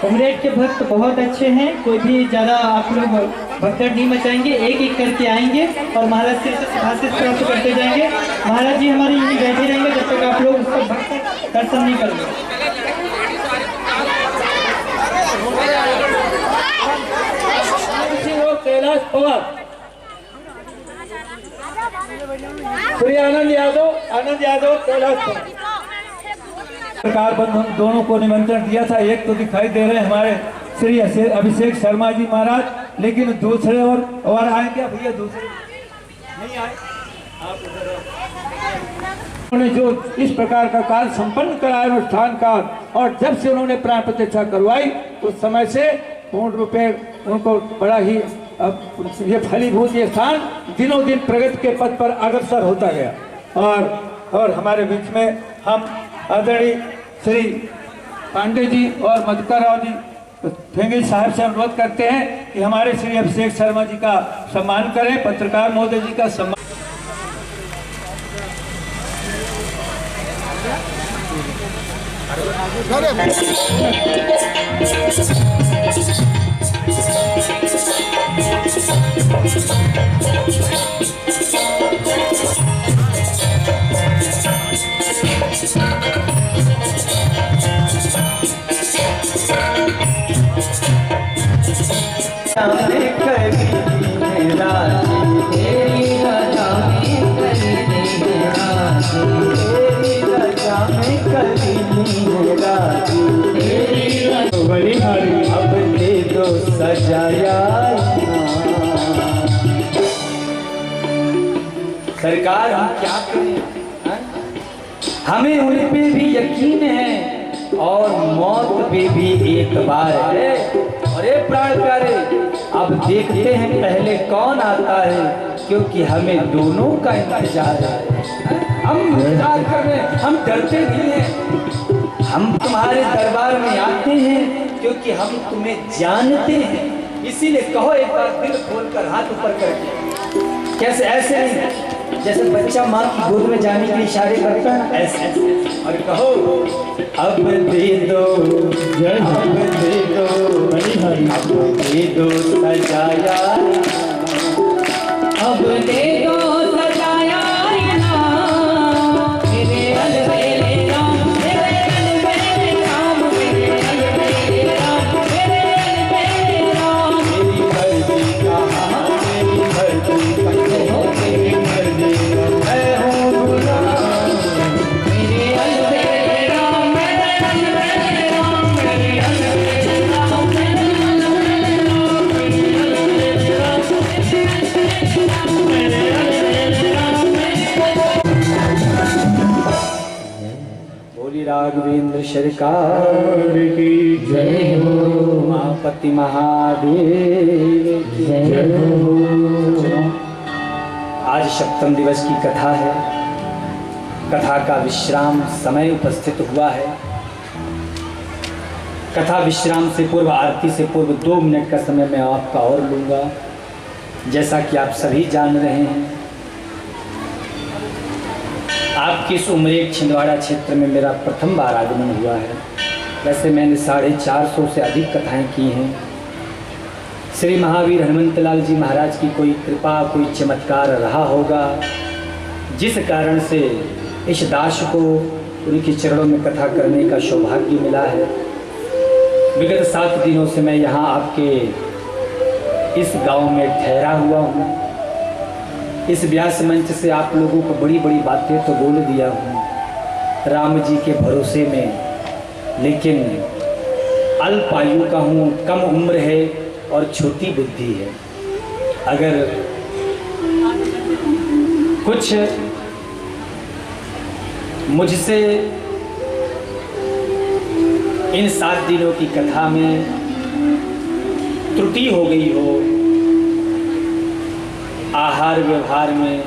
उमरेड के भक्त बहुत अच्छे हैं, कोई भी ज़्यादा आप लोग भक्तड़ नहीं मचाएंगे, एक एक करके आएंगे और महाराज से आशीष प्राप्त करते जाएंगे। महाराज जी हमारे यहीं बैठे रहेंगे जब तक आप लोग उसका भक्त दर्शन नहीं करेंगे। कैलाश पवार, श्री आनंद यादव कैलाश पवार। सरकार बंधु दोनों को निमंत्रण दिया था, एक तो दिखाई दे रहे हमारे श्री अभिषेक शर्मा जी महाराज, लेकिन दूसरे और आए क्या भैया? दूसरे नहीं आए। आप उन्होंने जो इस प्रकार का कार्य संपन्न कराया अनुष्ठान का, और जब से उन्होंने प्राण प्रतिष्ठा करवाई उस समय से पूर्ण रूपे उनको बड़ा ही ये फलीभूत ये स्थान दिनों दिन प्रगति के पथ पर अग्रसर होता गया। और हमारे बीच में हम आदरणीय श्री पांडे जी और मधुकर राव जी फेंगे साहब से अनुरोध करते हैं कि हमारे श्री अभिषेक शर्मा जी का सम्मान करें, पत्रकार महोदय जी का सम्मान। अब दे दो सजाया सरकार, हम क्या करें? हमें उन पे भी यकीन है और मौत पे भी एक बार है। अरे प्राण प्यारे, अब देखते हैं पहले कौन आता है, क्योंकि हमें दोनों का इंतजार है। हम इंतजार कर रहे हैं, हम डरते नहीं हैं। हम तुम्हारे दरबार में आते हैं क्योंकि हम तुम्हें जानते हैं, इसीलिए कहो एक बार दिल खोलकर हाथ ऊपर करके। कैसे? ऐसे नहीं, जैसे बच्चा माँ की गोद में जाने के लिए इशारे करता है, ऐसे। और कहो अब दे दो, अब दे दो, अब दे दो सजाया, अब दे दो सजाया राघवेंद्र सरकार की जय हो, उमापति महादेव की जय हो। आज सप्तम दिवस की कथा है। कथा का विश्राम समय उपस्थित हुआ है। कथा विश्राम से पूर्व, आरती से पूर्व 2 मिनट का समय मैं आपका और लूँगा। जैसा कि आप सभी जान रहे हैं, आपकी इस उमरेड छिंदवाड़ा क्षेत्र में मेरा प्रथम बार आगमन हुआ है। वैसे मैंने 450 से अधिक कथाएं की हैं। श्री महावीर हनुमंतलाल जी महाराज की कोई कृपा, कोई चमत्कार रहा होगा, जिस कारण से इस दास को उनके चरणों में कथा करने का सौभाग्य मिला है। विगत 7 दिनों से मैं यहाँ आपके इस गांव में ठहरा हुआ हूँ। इस व्यास मंच से आप लोगों को बड़ी बड़ी बातें तो बोल दिया हूँ राम जी के भरोसे में, लेकिन अल्प आयु का हूँ, कम उम्र है और छोटी बुद्धि है। अगर कुछ मुझसे इन 7 दिनों की कथा में त्रुटि हो गई हो, आहार व्यवहार में,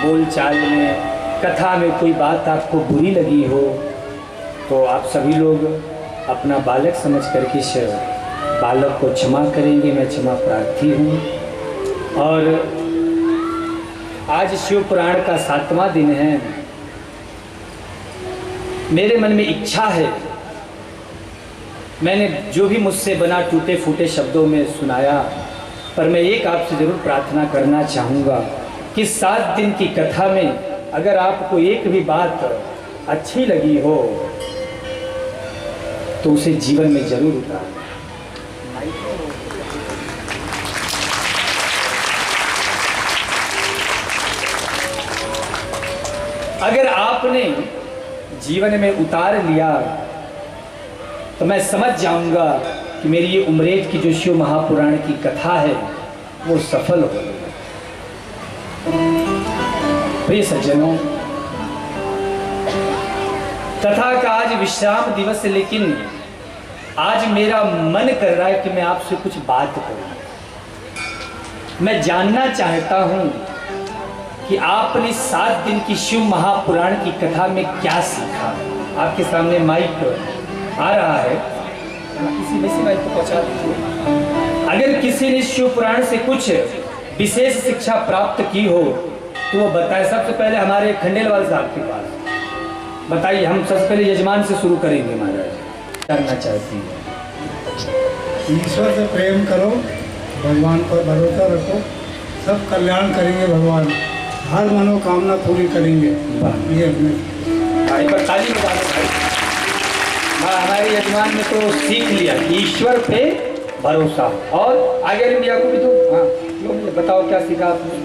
बोलचाल में, कथा में कोई बात आपको बुरी लगी हो, तो आप सभी लोग अपना बालक समझ करके इस बालक को क्षमा करेंगे। मैं क्षमा प्रार्थी हूँ। और आज शिव पुराण का 7वां दिन है। मेरे मन में इच्छा है मैंने जो भी मुझसे बना टूटे फूटे शब्दों में सुनाया, पर मैं एक आपसे ज़रूर प्रार्थना करना चाहूँगा कि 7 दिन की कथा में अगर आपको एक भी बात अच्छी लगी हो तो उसे जीवन में जरूर उतारें। अगर आपने जीवन में उतार लिया तो मैं समझ जाऊंगा कि मेरी ये उम्रेद की जो शिव महापुराण की कथा है वो सफल हो गई। प्रिय सज्जनों, कथा का आज विश्राम दिवस है, लेकिन आज मेरा मन कर रहा है कि मैं आपसे कुछ बात करूं। मैं जानना चाहता हूं कि आपने 7 दिन की शिव महापुराण की कथा में क्या सीखा। आपके सामने माइक आ रहा है, किसी में से माइक को पहुंचा दीजिए। अगर किसी ने शिव पुराण से कुछ विशेष शिक्षा प्राप्त की हो तो वो बताए। सबसे पहले हमारे खंडेलवाल साहब के पास बताइए। हम सबसे पहले यजमान से शुरू करेंगे। महाराज करना चाहती है, ईश्वर से प्रेम करो, भगवान पर भरोसा रखो, सब कल्याण करेंगे भगवान, हर मनोकामना पूरी करेंगे। ये भाई पर ताली बजा दो भाई। हमारे यजमान ने तो सीख लिया ईश्वर पे भरोसा। और आगे इंडिया को भी तो हाँ मुझे बताओ क्या सीखा आपने।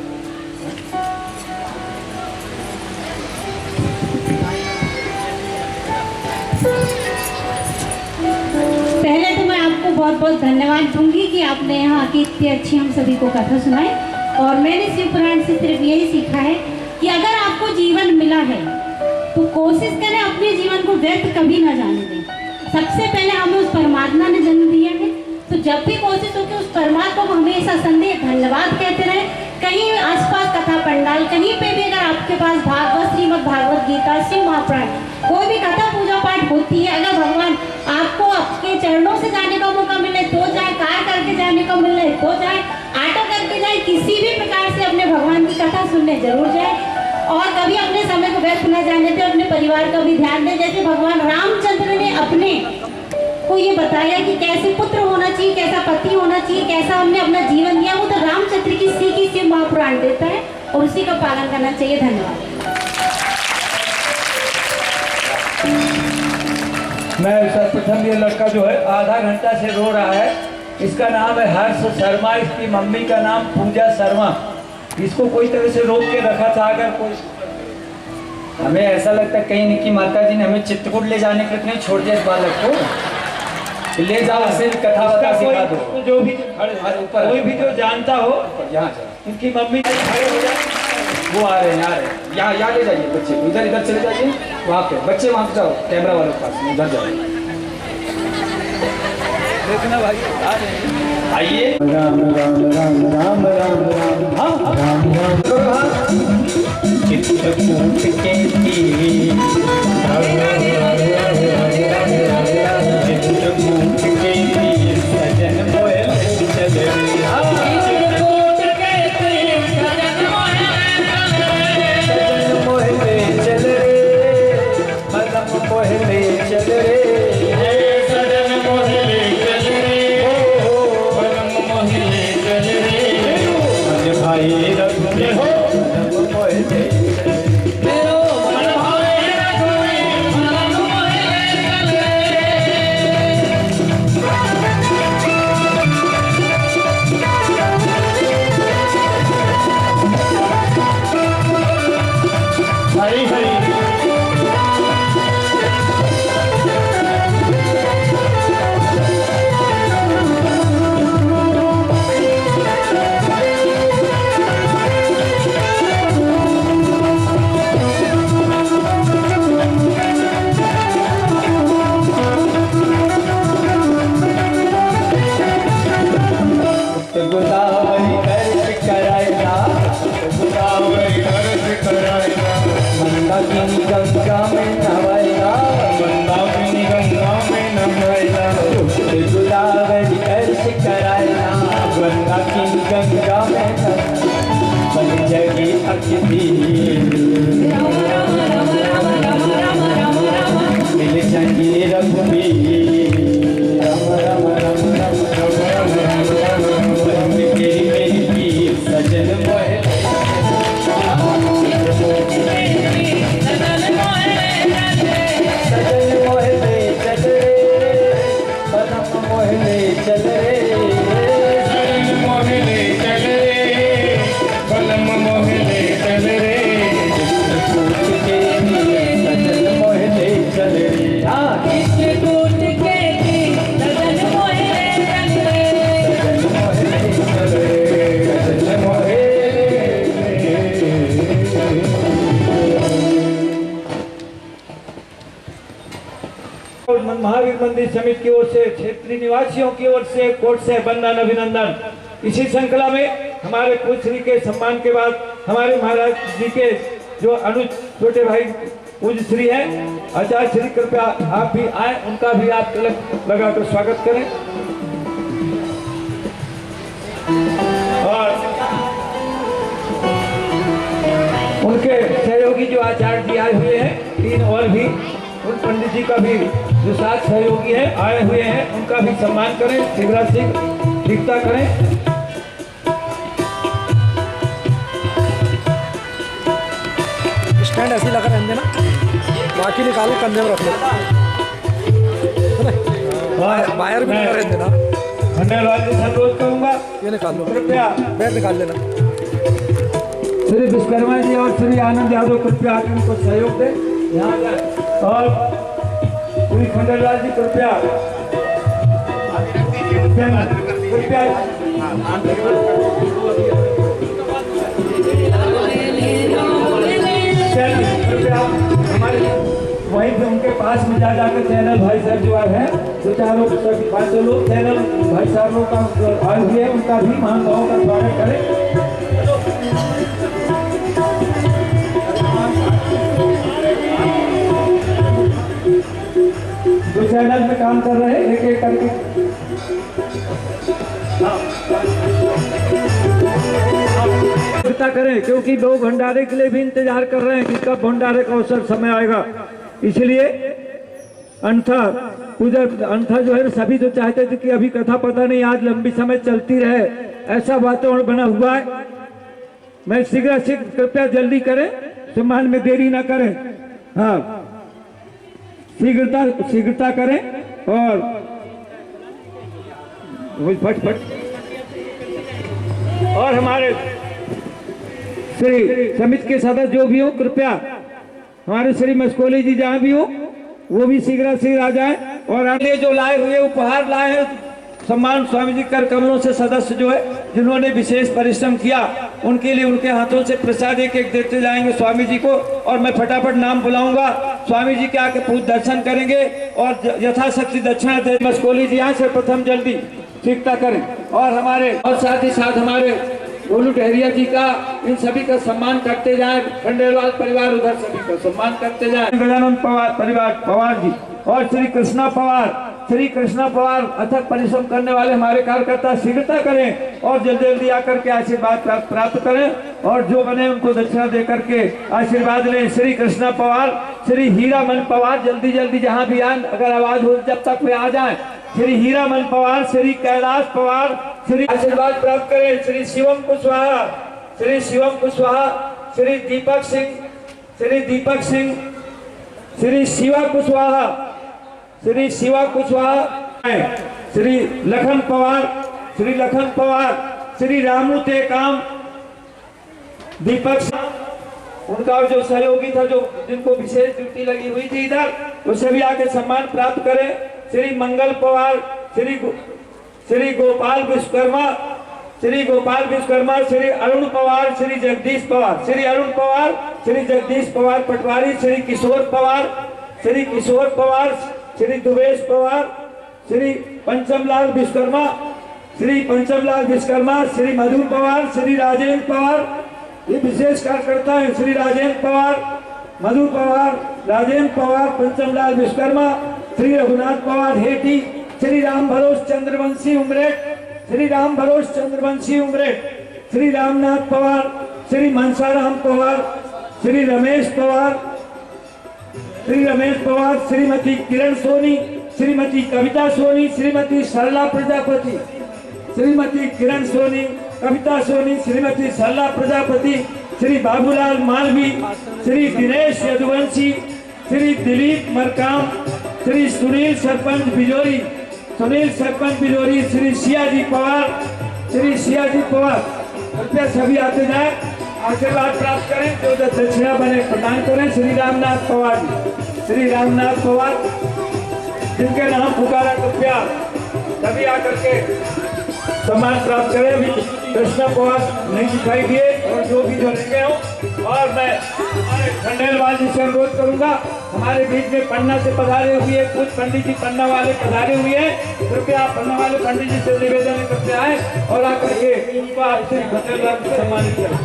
पहले तो मैं आपको बहुत बहुत धन्यवाद दूंगी कि आपने यहाँ की इतनी अच्छी हम सभी को कथा सुनाई। और मैंने शिव पुराण से सिर्फ यही सीखा है कि अगर आपको जीवन मिला है तो कोशिश करें अपने जीवन को व्यर्थ कभी ना जाने दें। सबसे पहले हमें उस परमात्मा ने जन्म दिया है, तो जब भी कोशिश हो कि उस परमात्मा को हमेशा संदेह धन्यवाद कहते रहे। कहीं आसपास कथा पंडाल कहीं पे भी अगर आपके पास भागवत, श्रीमद् भागवत गीता, शिव महापुराण कोई भी कथा पूजा पाठ होती है, अगर भगवान आपको आपके चरणों से जाने का मौका मिले तो जाए, कार करके जाने का मिले तो जाए, ऑटो करके जाए, किसी भी प्रकार से अपने भगवान की कथा सुनने जरूर जाए। और कभी अपने समय को व्यर्थ न जाने दें, अपने परिवार का भी ध्यान दें। जैसे भगवान रामचंद्र ने अपने को ये बताया कि कैसे पुत्र होना चाहिए, कैसा पति होना चाहिए, कैसा हमने अपना जीवन दिया, वो तो रामचंद्र की सीख ही शिव महापुराण देता है और उसी का पालन करना चाहिए। धन्यवाद। मैं सर्वप्रथम ये लड़का जो है आधा घंटा से रो रहा है, इसका नाम है हर्ष शर्मा, इसकी मम्मी का नाम पूजा शर्मा। इसको कोई तरह से रोक के रखा था। अगर कोई हमें ऐसा लगता है कहीं निकी माता जी ने हमें चित्रकूट ले जाने के लिए नहीं छोड़ दिया इस बालक को। ले जाओ, इसे कथा बता सिखा दो। जो भी ऊपर कोई भी जो जानता हो यहाँ इनकी मम्मी खड़े हो जाए। वो आ रहे हैं, आ रहे हैं। यहाँ ले जाइए बच्चे को, इधर इधर चले जाइए। वहाँ पे बच्चे वहाँ पे जाओ, कैमरा वाले के पास उधर जाओ। देखना भाई आ रहे हैं। आइए। राम राम राम राम राम राम हाँ राम राम चित्रकूट के तीर, चित्रकूट के तीर सजन मोहे चल रे। चित्रकूट के तीर सजन मोहे चल रे, मदम मोहे चल रे। भाई रघुवीर हरी हरी महावीर मंदिर समिति की ओर से, क्षेत्रीय निवासियों की ओर से कोर्ट से वंदन अभिनंदन। इसी श्रृंखला में हमारे पूज्य श्री के सम्मान के बाद हमारे महाराज जी के जो अनुज छोटे भाई पूज्य श्री हैं आचार्य श्री, कृपया आप भी आए, उनका भी आप तिलक लगाकर स्वागत करें। और उनके सहयोगी जो आचार्य जी आए हुए हैं, 3 और भी, उन पंडित जी का भी जो साथ सहयोगी है आए हुए हैं, उनका भी सम्मान करें, शीघ्र ठीकता करें। स्टैंड ऐसे लगा रहने देना, बाकी निकालो कंधे में रख लो, वायर भी लगा रहने देना। खंडेलवाल जी से अनुरोध करूंगा, ये निकाल लो, कृपया बैग निकाल लेना। श्री विश्वकर्मा जी और श्री आनंद यादव कृपया आकर उनको सहयोग दें यहाँ जाए। और श्री खंडेलवाल जी कृपया कृपया हमारे वहीं पे उनके पास में जा जाकर चैनल भाई साहब जो आए हैं, दो चार लोग, 5 लोग चैनल भाई साहब लोग का आए हुए हैं, उनका भी महानुभावों का स्वागत करें। जो चैनल में काम कर रहे हैं, एक एक करके करें, क्योंकि लोग भंडारे के लिए भी इंतजार कर रहे हैं कि कब भंडारे का अवसर समय आएगा। इसलिए अंथा पूजा अंथा जो है सभी तो चाहते थे कि अभी कथा पता नहीं आज लंबी समय चलती रहे, ऐसा वातावरण बना हुआ है। मैं शीघ्र कृपया जल्दी करें, सम्मान में देरी ना करें। हाँ, शीघ्रता करें और फट और हमारे श्री समिति के सदस्य जो भी हो, कृपया हमारे श्री मस्कोली जी जहाँ भी हो वो भी शीघ्र आ जाए। और अन्य जो लाए हुए उपहार लाए हैं, सम्मान स्वामी जी कर कमलों से सदस्य जो है जिन्होंने विशेष परिश्रम किया, उनके लिए उनके हाथों से प्रसाद एक एक देते जाएंगे स्वामी जी को। और मैं फटाफट नाम बुलाऊंगा, स्वामी जी के आके पूज दर्शन करेंगे और यथाशक्ति दक्षिणा दे। मस्कोली जी यहाँ से प्रथम जल्दी ठीकता करें। और हमारे और साथ ही साथ हमारे गोलू टहरिया जी का, इन सभी का सम्मान करते जाए। खंडेलवाल परिवार उधर सभी का सम्मान करते जाए। गजानंद पवार परिवार पवार जी और श्री कृष्णा पवार अथक परिश्रम करने वाले हमारे कार्यकर्ता शीघ्रता करें और जल्दी आकर के आशीर्वाद प्राप्त करें और जो बने उनको दक्षिणा दे करके आशीर्वाद लें। श्री कृष्णा पवार, श्री हीरामन पवार जल्दी जहाँ भी आए, अगर आवाज हो जब तक वे आ जाए। श्री हीरामन पवार, श्री कैलाश पवार, श्री आशीर्वाद प्राप्त करें। श्री शिवम कुशवाहा, श्री दीपक सिंह, श्री शिवा कुशवाहा, श्री लखन पवार, श्री रामू टेकाम, दीपक सिंह, उनका जो सहयोगी था, जो जिनको विशेष ड्यूटी लगी हुई थी इधर, उसे भी आके सम्मान प्राप्त करें। श्री मंगल पवार, श्री गोपाल विश्वकर्मा, श्री अरुण पवार, श्री जगदीश पवार पटवारी, श्री किशोर पवार, श्री दुबेश पवार, श्री पंचमलाल विश्वकर्मा, श्री मधु पवार, श्री राजेंद्र पवार, ये विशेष कार्यकर्ता है। श्री राजेंद्र पवार, मधु पवार, राजेंद्र पवार, पंचमलाल विश्वकर्मा, श्री रघुनाथ पवार हेटी, श्री राम भरोस चंद्रवंशी उमरेट, श्री रामनाथ पवार, श्री मनसाराम पवार, श्री रमेश पवार, श्रीमती किरण सोनी, श्रीमती कविता सोनी, श्रीमती सरला प्रजापति, श्रीमती सरला प्रजापति, श्री बाबूलाल मालवी, श्री दिनेश यदुवंशी, श्री दिलीप मरकाम, श्री सुनील सरपंच बिजोरी, श्री सियाजी पवार, कृपया सभी आते जाए, आशीर्वाद प्राप्त करें। जो दक्षिणा बने प्रदान करें। श्री रामनाथ पवार जिनके नाम पुकारा, कृपया सभी आकर के सम्मान प्राप्त करें। अभी कृष्णा पवार नहीं दिखाई दिए और जो भी जो लेके हो। और मैं हमारे खंडेलवाल जी से अनुरोध करूंगा, हमारे बीच में पन्ना से पधारे हुए कुछ पंडित जी पन्ना वाले पधारे हुए हैं, कृपया आप पन्ना वाले पंडित जी से निवेदन करते आए और आकर के इनको आप श्री खंडेलवाल को सम्मानित करें।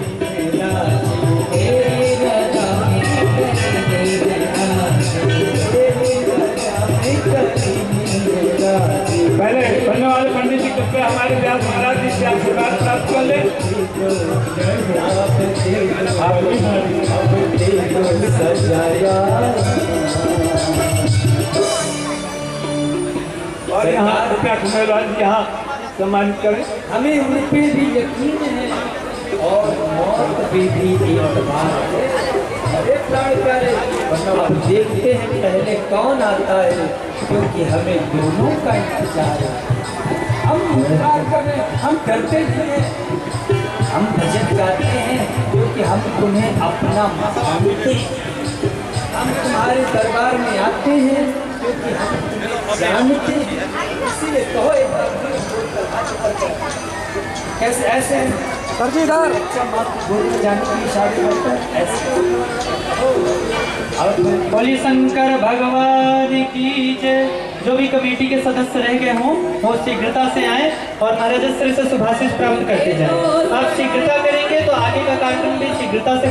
पहले पन्ने वाले पंडित जी कृपया हमारे व्यास महाराज जी से आशीर्वाद प्राप्त कर ले। और यहाँ कृपया खंडेलवाल जी यहाँ सम्मानित करें। हमें उन पे भी यकीन है और मौत पे भी एक बार है। अरे प्राण प्यारे, अब देखते हैं पहले कौन आता है, क्योंकि हमें दोनों का इंतजार है। हम इंतजार कर रहे हैं, हम करते भी हैं, हम भजन गाते हैं क्योंकि हम तुम्हें अपना मानते हैं। हम तुम्हारे दरबार में आते हैं क्योंकि हम तुम्हें जानते हैं। इसीलिए कहो एक बार कैसे ऐसे सर जी इधर बोलने जाने की इशारे करता है ऐसे। बोली शंकर भगवान की जय। जो भी कमेटी के सदस्य रह गए हों वो शीघ्रता से आए और महाराज श्री से शुभाशीष प्राप्त करते जाएं। आप शीघ्रता करेंगे तो आगे का कार्यक्रम भी शीघ्रता से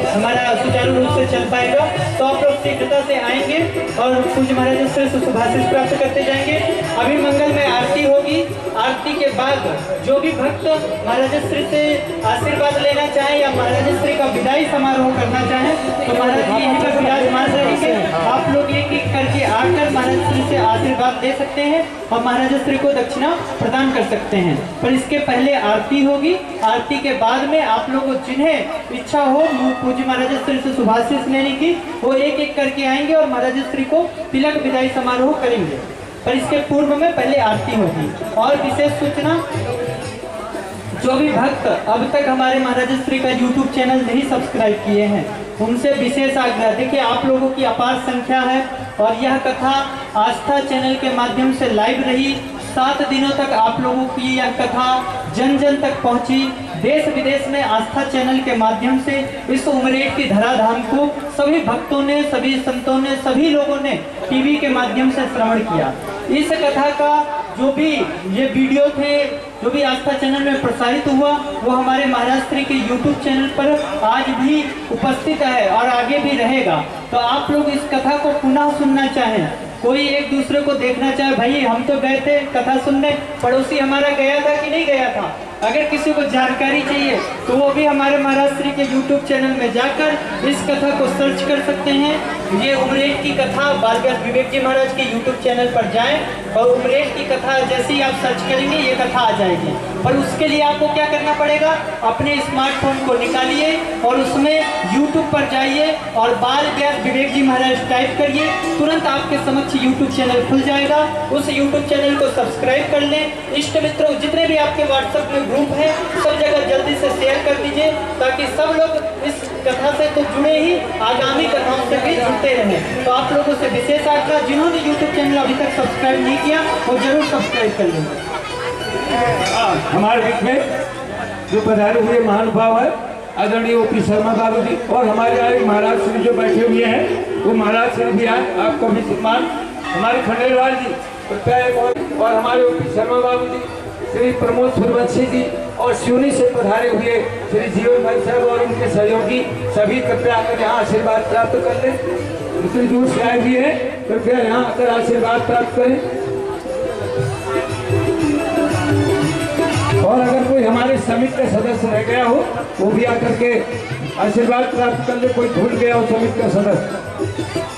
हमारा सुचारू रूप से चल पाएगा। तो आप लोग शीघ्रता से आएंगे और पूज्य महाराज श्री से शुभाशीष प्राप्त करते जाएंगे। अभी मंगल में आरती होगी। आरती के बाद जो भी भक्त महाराज श्री से आशीर्वाद लेना चाहे या महाराज श्री का विदाई समारोह करना चाहे तो महाराज जी यहीं पर विराजमान रहेंगे। आप लोग एक एक करके आकर महाराज श्री से आशीर्वाद दे सकते हैं और महाराज श्री को दक्षिणा प्रदान कर सकते हैं। पर इसके पहले आरती होगी। आरती के बाद में आप लोगों जिन्हें इच्छा हो पूज्य महाराज श्री से शुभाशीष लेने की वो एक एक करके आएंगे और महाराज श्री को तिलक विदाई समारोह करेंगे। पर इसके पूर्व में पहले आरती होगी। और विशेष सूचना, जो भी भक्त अब तक हमारे महाराज श्री का YouTube चैनल नहीं सब्सक्राइब किए हैं उनसे विशेष आग्रह। देखिए आप लोगों की अपार संख्या है और यह कथा आस्था चैनल के माध्यम से लाइव रही। 7 दिनों तक आप लोगों की यह कथा जन जन तक पहुंची। देश विदेश में आस्था चैनल के माध्यम से इस उमरेठ की धराधाम को सभी भक्तों ने, सभी संतों ने, सभी लोगों ने टीवी के माध्यम से श्रवण किया। इस कथा का जो भी ये वीडियो थे जो भी आस्था चैनल में प्रसारित हुआ वो हमारे महाराज श्री के YouTube चैनल पर आज भी उपस्थित है और आगे भी रहेगा। तो आप लोग इस कथा को पुनः सुनना चाहें, कोई एक दूसरे को देखना चाहे, भाई हम तो गए थे कथा सुनने, पड़ोसी हमारा गया था कि नहीं गया था, अगर किसी को जानकारी चाहिए तो वो भी हमारे महाराज श्री के YouTube चैनल में जाकर इस कथा को सर्च कर सकते हैं। ये उमरेठ की कथा बाल व्यास विवेक जी महाराज के YouTube चैनल पर जाएं और उमरेठ की कथा जैसे ही आप सर्च करेंगे ये कथा आ जाएगी। पर उसके लिए आपको क्या करना पड़ेगा, अपने स्मार्टफोन को निकालिए और उसमें YouTube पर जाइए और बाल व्यास विवेक जी महाराज टाइप करिए, तुरंत आपके समक्ष YouTube चैनल खुल जाएगा। उस YouTube चैनल को सब्सक्राइब कर लें। इष्ट मित्रों जितने भी आपके व्हाट्सएप में ग्रुप है सब जगह जल्दी से शेयर कर दीजिए ताकि सब लोग इस कथा से तो जुड़े ही आगामी कथाओं से भी जुड़ते रहें। तो आप लोगों से विशेष आग्रह, जिन्होंने YouTube चैनल अभी तक सब्सक्राइब नहीं किया वो जरूर सब्सक्राइब कर लेंगे। हमारे बीच में जो पधारे हुए महानुभाव है आदरणीय OP शर्मा बाबू जी और हमारे आए महाराज श्री जो बैठे हुए हैं वो महाराज श्री भी आए, आपका भी सम्मान। हमारे खंडेलवाल जी और हमारे OP शर्मा बाबू जी, श्री प्रमोद सूर्यवंशी जी और सिवनी से पधारे हुए श्री जीवन भाई साहब और उनके सहयोगी सभी कृपया आकर यहाँ आशीर्वाद प्राप्त कर लें। दूसरी दूर से आए भी है, कृपया यहाँ आकर आशीर्वाद प्राप्त करें। और अगर कोई हमारे समिति का सदस्य रह गया हो वो भी आकर के आशीर्वाद प्राप्त कर ले, कोई भूल गया हो समिति का सदस्य।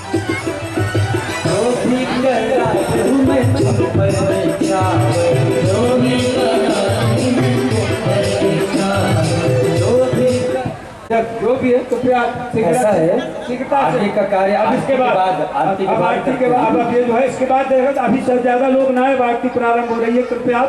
जो भी है कृपया ऐसा है आगे का कार्य अब इसके बाद आरती अब आरती के बाद अब ये जो है इसके बाद देखो अभी सब ज्यादा लोग ना है, आरती प्रारंभ हो रही है। कृपया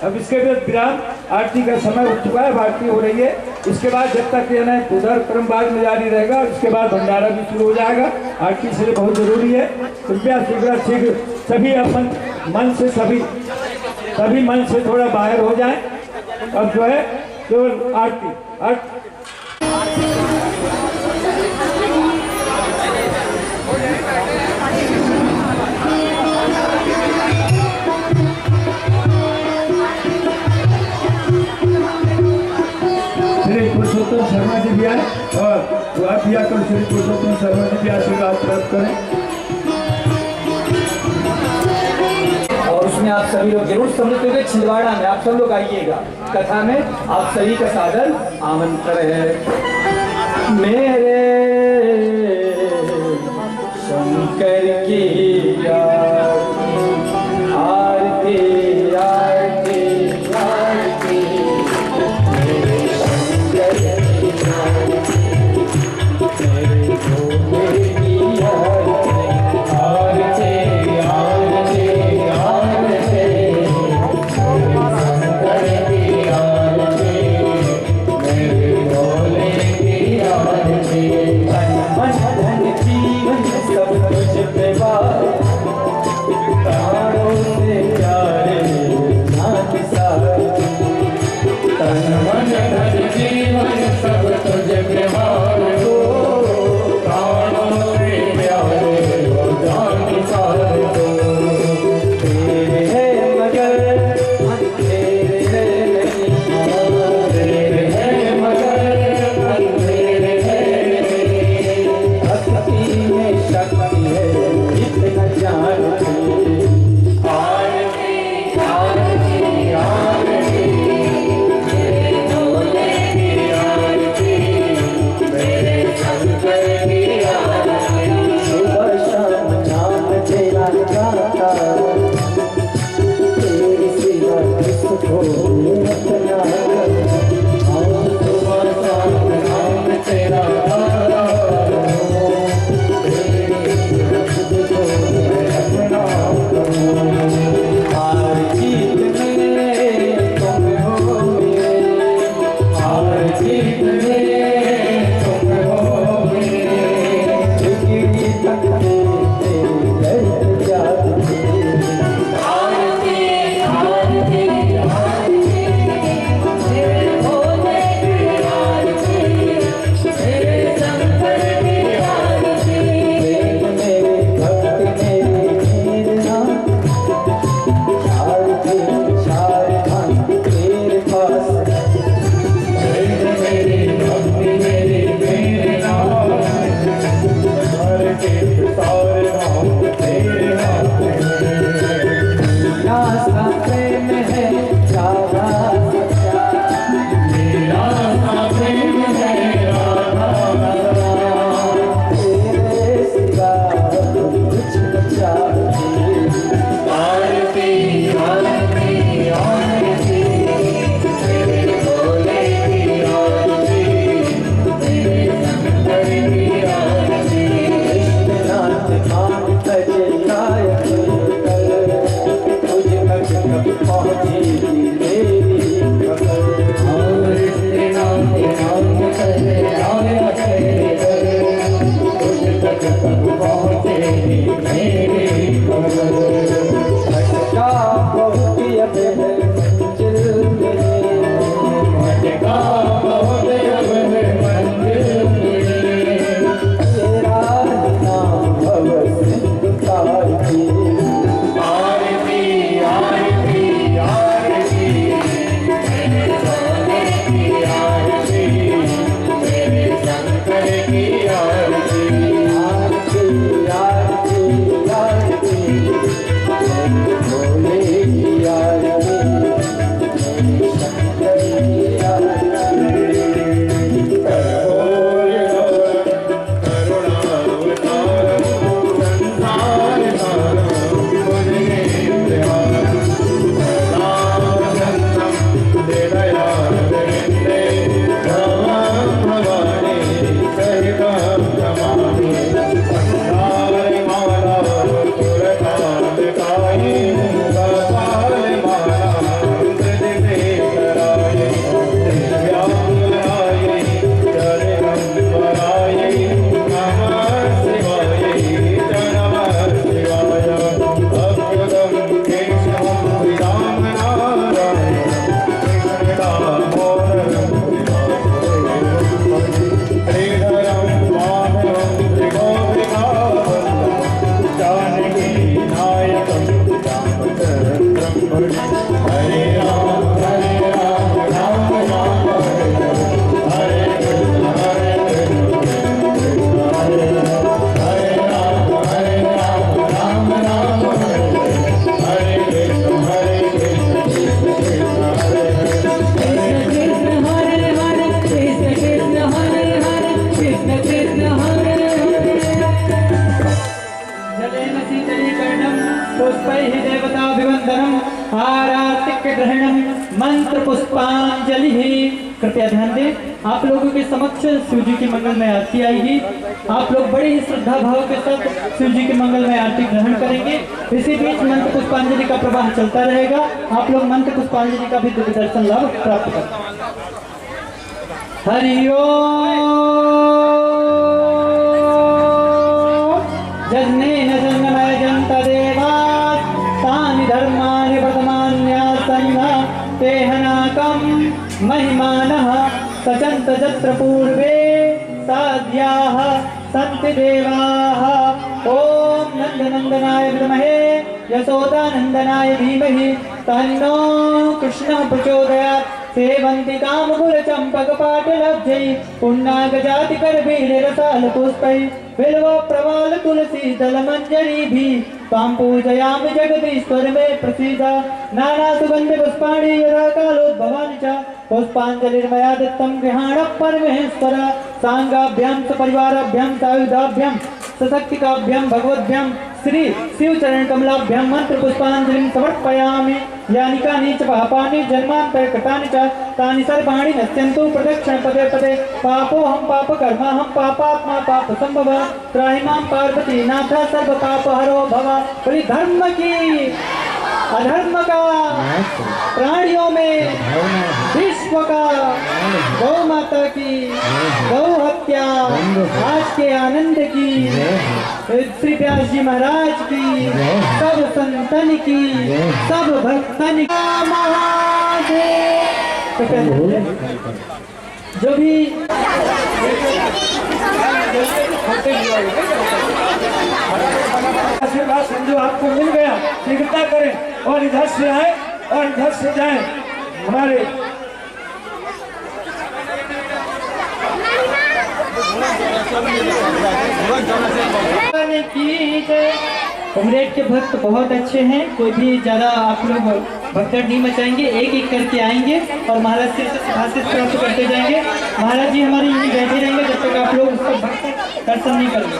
अब इसके बाद विराम, आरती का समय उठ चुका है, आरती हो रही है। इसके बाद जब तक ये ना उधर क्रमवार में जारी रहेगा, इसके बाद भंडारा भी शुरू हो जाएगा। आरती इसलिए बहुत जरूरी है। कृपया शीघ्र सभी अपन मन से सभी मन से थोड़ा बाहर हो जाए। अब जो है केवल आरती किया तो श्री पुरुषोत्तम शर्मा जी भी आशीर्वाद प्राप्त करें। और उसमें आप सभी लोग जरूर सम्मिलित होंगे। छिंदवाड़ा में आप सब लोग आइएगा, कथा में आप सभी का सादर आमंत्रण है। मेरे शंकर की आरती आरती आरती, मेरे शंकर की मेरे भोले की आरती आरती आरती, शंकर की आरती मेरे भोले की आरती। मन मन धन जीवन सब कुछ पे बार देवताभिवन्दनम् आरातिक्य ग्रहणम मंत्र पुष्पांजलि। कृपया ध्यान दें, आप लोगों के समक्ष शिव जी की मंगलमय आरती आएगी। आप लोग बड़े ही श्रद्धा भाव के साथ शिव जी की मंगलमय आरती ग्रहण करेंगे। इसी बीच मंत्र पुष्पांजलि का प्रवाह चलता रहेगा। आप लोग मंत्र पुष्पांजलि का भी दिव्य दर्शन लाभ प्राप्त करें। हरि ओम। जन्नेन जन्मय जन्त देवात् तानि धर्माणि वर्तमान्यासन्न तेहनाकं महिमानः सचन्त जत्र पूर्वे साध्याः सन्ति देवाः। ॐ नन्दनन्दनाय विद्महे यशोदानन्दनाय धीमहि तन्नो कृष्णः प्रचोदयात्। सेवन्ति कामकुलचम्पकपाटलब्जै पुण्णागजातिकरवीररसालपुष्पै बिल्व प्रवाल तुलसी दलमञ्जरीभिः त्वां पूजयामि जगदीश्वर मे प्रसीद। नानासुगन्धि पुष्पाणि यदा कालोद्भवानि च पुष्पाञ्जलिर्मया दत्तं गृहाण परमेश्वर। साङ्गाभ्यां सपरिवाराभ्यां सायुधाभ्यां सशक्तिकाभ्यां भगवद्भ्यां श्री शिव चरण कमलाभ्यां मंत्र पुष्पांजलिं समर्पयामि। यानि कानि च पापानि जन्मान्तरे कृतानि च तानि सर्वाणि नश्यन्तु प्रदक्षिण पदे पदे। पापोऽहं पापकर्माहं पापात्मा पापसंभव। त्राहि मां पार्वती नाथ सर्व पापहरो भव। बोली धर्म की अधर्म का प्राणियों में विश्व का गौ माता की गौ हत्या आज के आनंद की श्री व्यास जी महाराज की सब संतन की सब भक्तन की महादेव। जो भी आशीर्वाद समझो आपको मिल गया, शीघ्रता करें और इधर से आए और इधर से जाएं। हमारे कॉमरेड के भक्त बहुत अच्छे हैं। कोई भी ज्यादा आप लोग भक्तड़ नहीं मचाएंगे, एक एक करके आएंगे और महाराज से आशीष प्राप्त करते जाएंगे। महाराज जी हमारे यहीं बैठे रहेंगे जब तक आप लोग उसका भक्त दर्शन नहीं करेंगे।